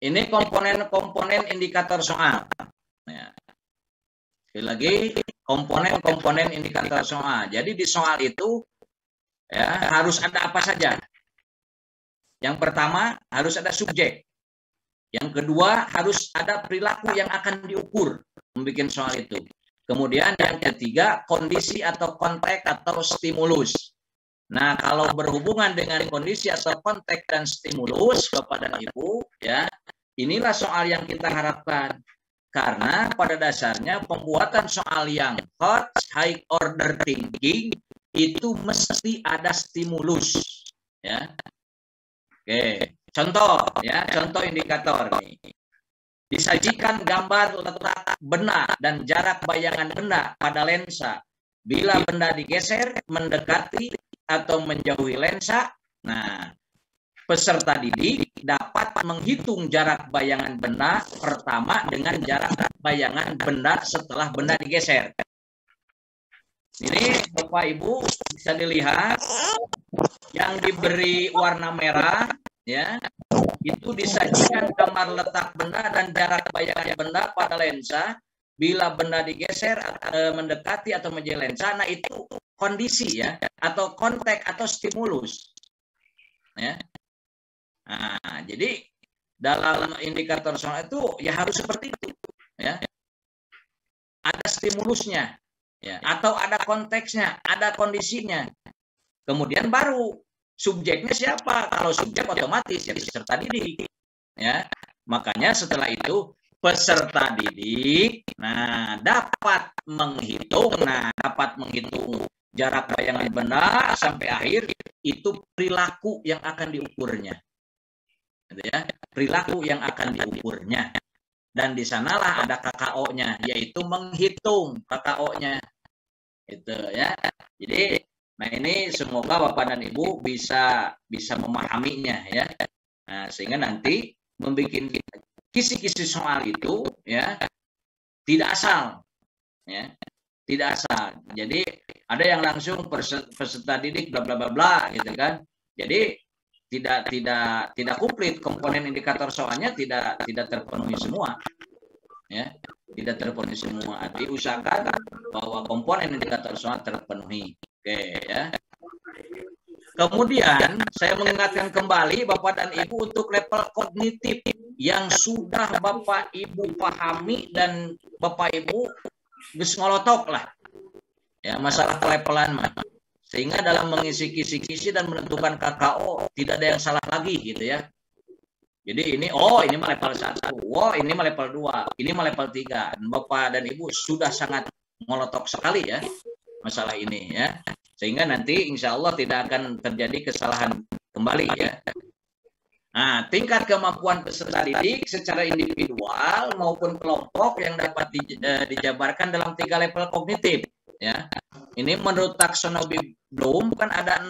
Ini komponen-komponen indikator soal. Ya. Sekali lagi, komponen-komponen indikator soal. Jadi di soal itu ya harus ada apa saja. Yang pertama harus ada subjek. Yang kedua harus ada perilaku yang akan diukur membuat soal itu. Kemudian yang ketiga kondisi atau konteks atau stimulus. Nah, kalau berhubungan dengan kondisi atau konteks dan stimulus Bapak dan Ibu, ya, inilah soal yang kita harapkan. Karena pada dasarnya pembuatan soal yang hot, high order thinking itu mesti ada stimulus, ya. Oke, contoh ya, contoh indikator nih. Disajikan gambar letak benda dan jarak bayangan benda pada lensa. Bila benda digeser, mendekati atau menjauhi lensa, nah, peserta didik dapat menghitung jarak bayangan benda pertama dengan jarak bayangan benda setelah benda digeser. Ini Bapak Ibu bisa dilihat yang diberi warna merah ya, itu disajikan gambar letak benda dan jarak bayangan benda pada lensa. Bila benda digeser, mendekati atau menjauhi lensa, nah itu kondisi ya, atau konteks atau stimulus. Ya. Nah, jadi dalam indikator soal itu ya harus seperti itu. Ya. Ada stimulusnya, ya, atau ada konteksnya, ada kondisinya. Kemudian baru subjeknya siapa? Kalau subjek otomatis ya peserta didik. Ya. Makanya setelah itu peserta didik dapat menghitung jarak bayangan benda sampai akhir itu perilaku yang akan diukurnya. Gitu ya. Perilaku yang akan diukurnya. Dan di sanalah ada KKO-nya, yaitu menghitung KKO-nya. Itu ya. Jadi ini semoga Bapak dan Ibu bisa memahaminya ya. Nah, sehingga nanti membuat kisi-kisi soal itu ya tidak asal ya, tidak asal. Jadi ada yang langsung peserta didik bla bla bla bla gitu kan. Jadi tidak komplit, komponen indikator soalnya tidak terpenuhi semua ya, tidak terpenuhi semua. Diusahakan bahwa komponen indikator soal terpenuhi. Oke ya. Kemudian saya mengingatkan kembali Bapak dan Ibu untuk level kognitif yang sudah Bapak Ibu pahami dan Bapak Ibu geus ngolotok lah. Ya, masalah kelevelan mah. Sehingga dalam mengisi kisi-kisi dan menentukan KKO tidak ada yang salah lagi gitu ya. Jadi ini ini mah level 1, ini mah level 2, ini mah level 3. Bapak dan Ibu sudah sangat ngolotok sekali ya masalah ini ya. Sehingga nanti insya Allah tidak akan terjadi kesalahan kembali ya. Nah, tingkat kemampuan peserta didik secara individual maupun kelompok yang dapat dijabarkan dalam 3 level kognitif ya. Ini menurut taksonomi Bloom kan ada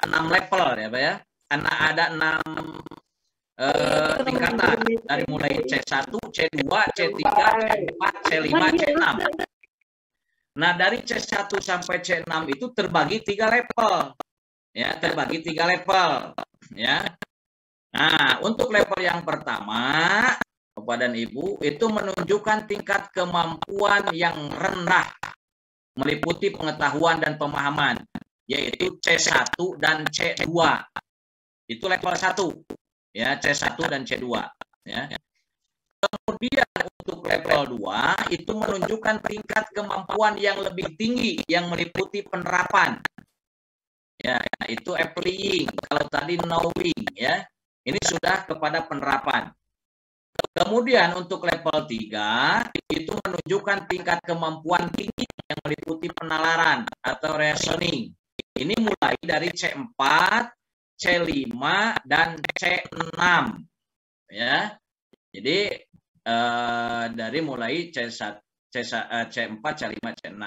6 level ya Pak ya. Ada 6 tingkatan dari mulai C1, C2, C3, C4, C5, C6. Nah, dari C1 sampai C6 itu terbagi 3 level. Ya, terbagi 3 level. Ya. Nah, untuk level yang pertama, Bapak dan Ibu, itu menunjukkan tingkat kemampuan yang rendah, meliputi pengetahuan dan pemahaman, yaitu C1 dan C2. Itu level 1. Ya, C1 dan C2. Ya. Kemudian untuk level 2 itu menunjukkan tingkat kemampuan yang lebih tinggi yang meliputi penerapan. Ya, itu applying. Kalau tadi knowing ya. Ini sudah kepada penerapan. Kemudian untuk level 3 itu menunjukkan tingkat kemampuan tinggi yang meliputi penalaran atau reasoning. Ini mulai dari C4, C5 dan C6. Ya. Jadi dari mulai C1, C4, C5, C6.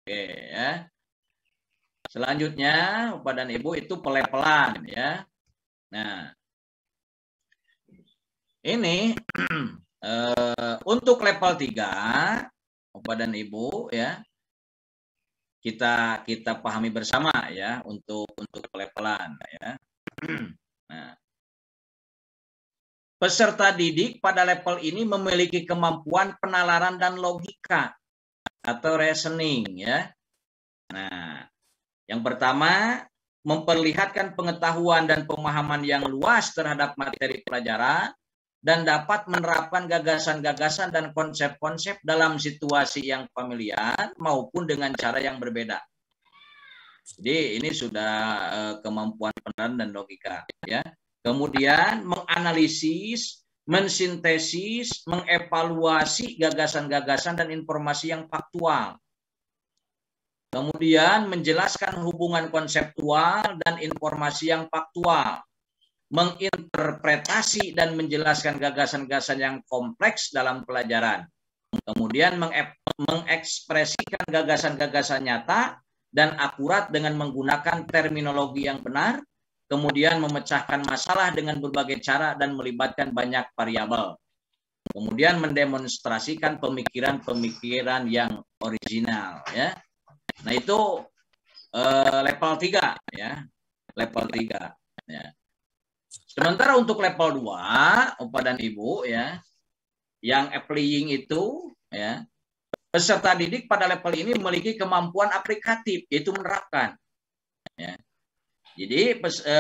Oke ya. Selanjutnya Bapak dan Ibu itu pelevelan ya. Nah, ini untuk level 3 Bapak dan Ibu ya. Kita pahami bersama ya untuk pelevelan ya. Nah, peserta didik pada level ini memiliki kemampuan penalaran dan logika atau reasoning ya. Nah, yang pertama memperlihatkan pengetahuan dan pemahaman yang luas terhadap materi pelajaran dan dapat menerapkan gagasan-gagasan dan konsep-konsep dalam situasi yang familiar maupun dengan cara yang berbeda. Jadi ini sudah kemampuan penalaran dan logika ya. Kemudian menganalisis, mensintesis, mengevaluasi gagasan-gagasan dan informasi yang faktual. Kemudian menjelaskan hubungan konseptual dan informasi yang faktual. Menginterpretasi dan menjelaskan gagasan-gagasan yang kompleks dalam pelajaran. Kemudian mengekspresikan gagasan-gagasan nyata dan akurat dengan menggunakan terminologi yang benar. Kemudian memecahkan masalah dengan berbagai cara dan melibatkan banyak variabel. Kemudian mendemonstrasikan pemikiran-pemikiran yang original ya. Nah, itu level 3 ya. Level 3 ya. Sementara untuk level 2, Bapak dan Ibu ya, yang applying itu ya, peserta didik pada level ini memiliki kemampuan aplikatif, yaitu menerapkan ya. Jadi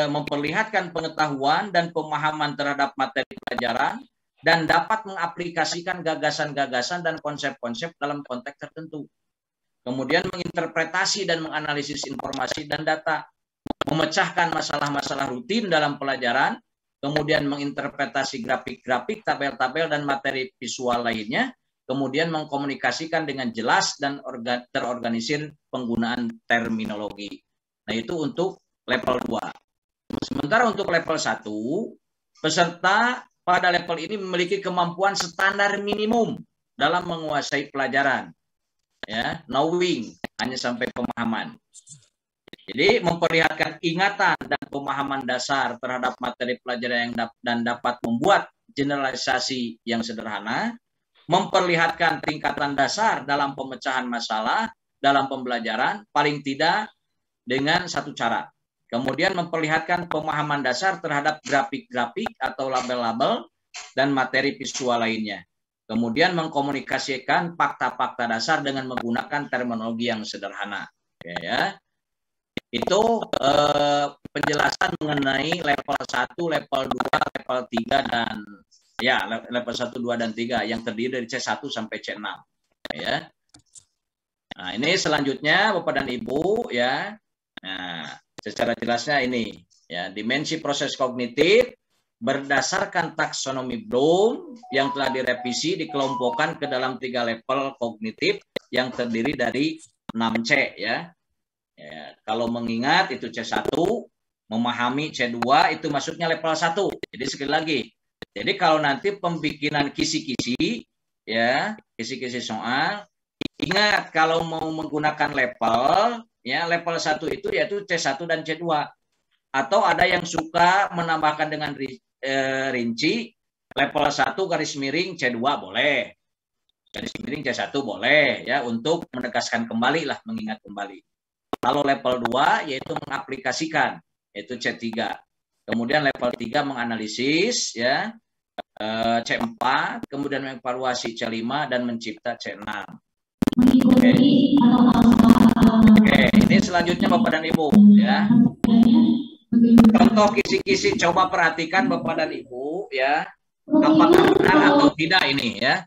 memperlihatkan pengetahuan dan pemahaman terhadap materi pelajaran dan dapat mengaplikasikan gagasan-gagasan dan konsep-konsep dalam konteks tertentu. Kemudian menginterpretasi dan menganalisis informasi dan data, memecahkan masalah-masalah rutin dalam pelajaran, kemudian menginterpretasi grafik-grafik, tabel-tabel, dan materi visual lainnya, kemudian mengkomunikasikan dengan jelas dan terorganisir penggunaan terminologi. Nah, itu untuk level 2. Sementara untuk level 1, peserta pada level ini memiliki kemampuan standar minimum dalam menguasai pelajaran. Ya, knowing hanya sampai pemahaman. Jadi memperlihatkan ingatan dan pemahaman dasar terhadap materi pelajaran dan dapat membuat generalisasi yang sederhana, memperlihatkan tingkatan dasar dalam pemecahan masalah dalam pembelajaran paling tidak dengan satu cara. Kemudian memperlihatkan pemahaman dasar terhadap grafik-grafik atau label-label dan materi visual lainnya. Kemudian mengkomunikasikan fakta-fakta dasar dengan menggunakan terminologi yang sederhana. Oke, ya. Itu penjelasan mengenai level 1, level 2, level 3 dan ya level 1, 2 dan 3 yang terdiri dari C1 sampai C6 ya. Nah, ini selanjutnya Bapak dan Ibu ya. Nah, secara jelasnya ini ya, dimensi proses kognitif berdasarkan taksonomi Bloom yang telah direvisi dikelompokkan ke dalam 3 level kognitif yang terdiri dari 6C ya. Ya, kalau mengingat itu C1, memahami C2 itu masuknya level 1. Jadi sekali lagi. Jadi kalau nanti pembikinan kisi-kisi ya, kisi-kisi soal, ingat kalau mau menggunakan level ya, level 1 itu yaitu C1 dan C2. Atau ada yang suka menambahkan dengan rinci level 1 garis miring C2 boleh. Garis miring C1 boleh ya, untuk menegaskan kembali lah, mengingat kembali. Kalau level 2 yaitu mengaplikasikan, yaitu C3. Kemudian level 3 menganalisis ya, C4, kemudian mengevaluasi C5 dan mencipta C6. Oke. Oke, ini selanjutnya Bapak dan Ibu ya. Contoh kisi-kisi, coba perhatikan Bapak dan Ibu ya, apakah benar atau tidak ini ya.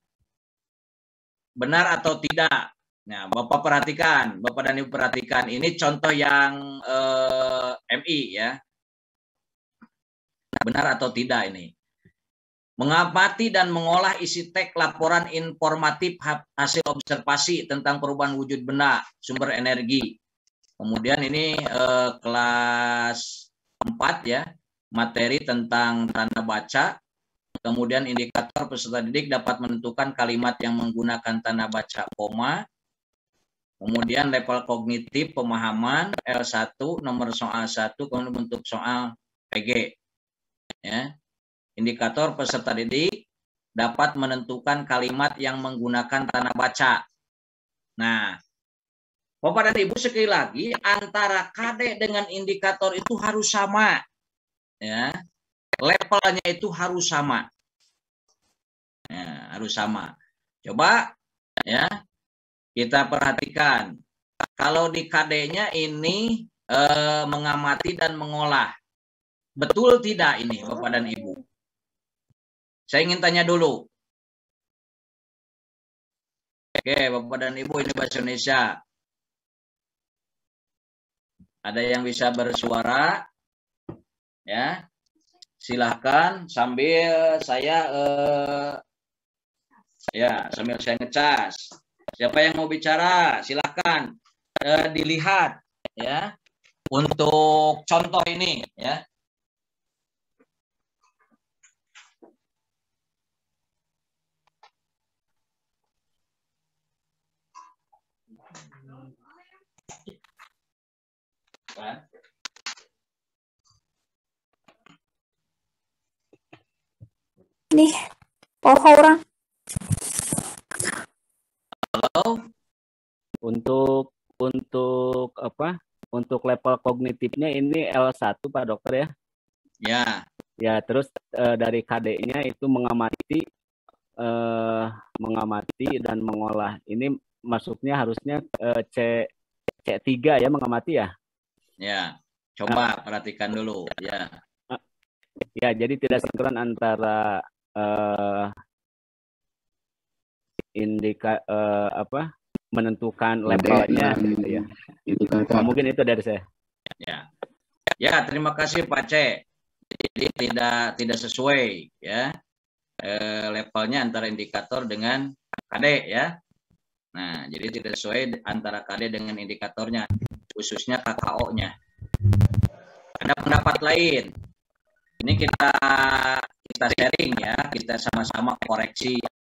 Benar atau tidak. Nah, Bapak perhatikan, Bapak dan Ibu perhatikan. Ini contoh yang MI ya. Benar atau tidak ini. Mengamati dan mengolah isi teks laporan informatif hasil observasi tentang perubahan wujud benda, sumber energi. Kemudian ini kelas 4 ya, materi tentang tanda baca. Kemudian indikator peserta didik dapat menentukan kalimat yang menggunakan tanda baca koma. Kemudian level kognitif pemahaman L1, nomor soal 1, kemudian bentuk soal PG. Ya. Indikator peserta didik dapat menentukan kalimat yang menggunakan tanda baca. Nah, Bapak dan Ibu sekali lagi, antara KD dengan indikator itu harus sama. Ya. Levelnya itu harus sama. harus sama. Coba ya kita perhatikan. Kalau di KD-nya ini mengamati dan mengolah. Betul tidak ini Bapak dan Ibu? Saya ingin tanya dulu. Oke, Bapak dan Ibu, ini bahasa Indonesia. Ada yang bisa bersuara? Ya. Silahkan sambil saya sambil saya ngecas. Siapa yang mau bicara? Silahkan dilihat ya. Untuk contoh ini ya. Nih, orang. Halo. Untuk apa? Untuk level kognitifnya ini L1 Pak Dokter ya? Ya. Ya, terus dari KD-nya itu mengamati dan mengolah. Ini masuknya harusnya C3 ya, mengamati ya? Ya. Coba perhatikan dulu ya. Ya, jadi tidak sinkron antara menentukan levelnya gitu ya. Itu mungkin itu dari saya. Ya. Ya, terima kasih Pak C. Jadi tidak sesuai ya levelnya antara indikator dengan KD ya. Nah, jadi tidak sesuai antara KD dengan indikatornya, khususnya KKO-nya. Ada pendapat lain? Ini kita sharing ya, kita sama-sama koreksi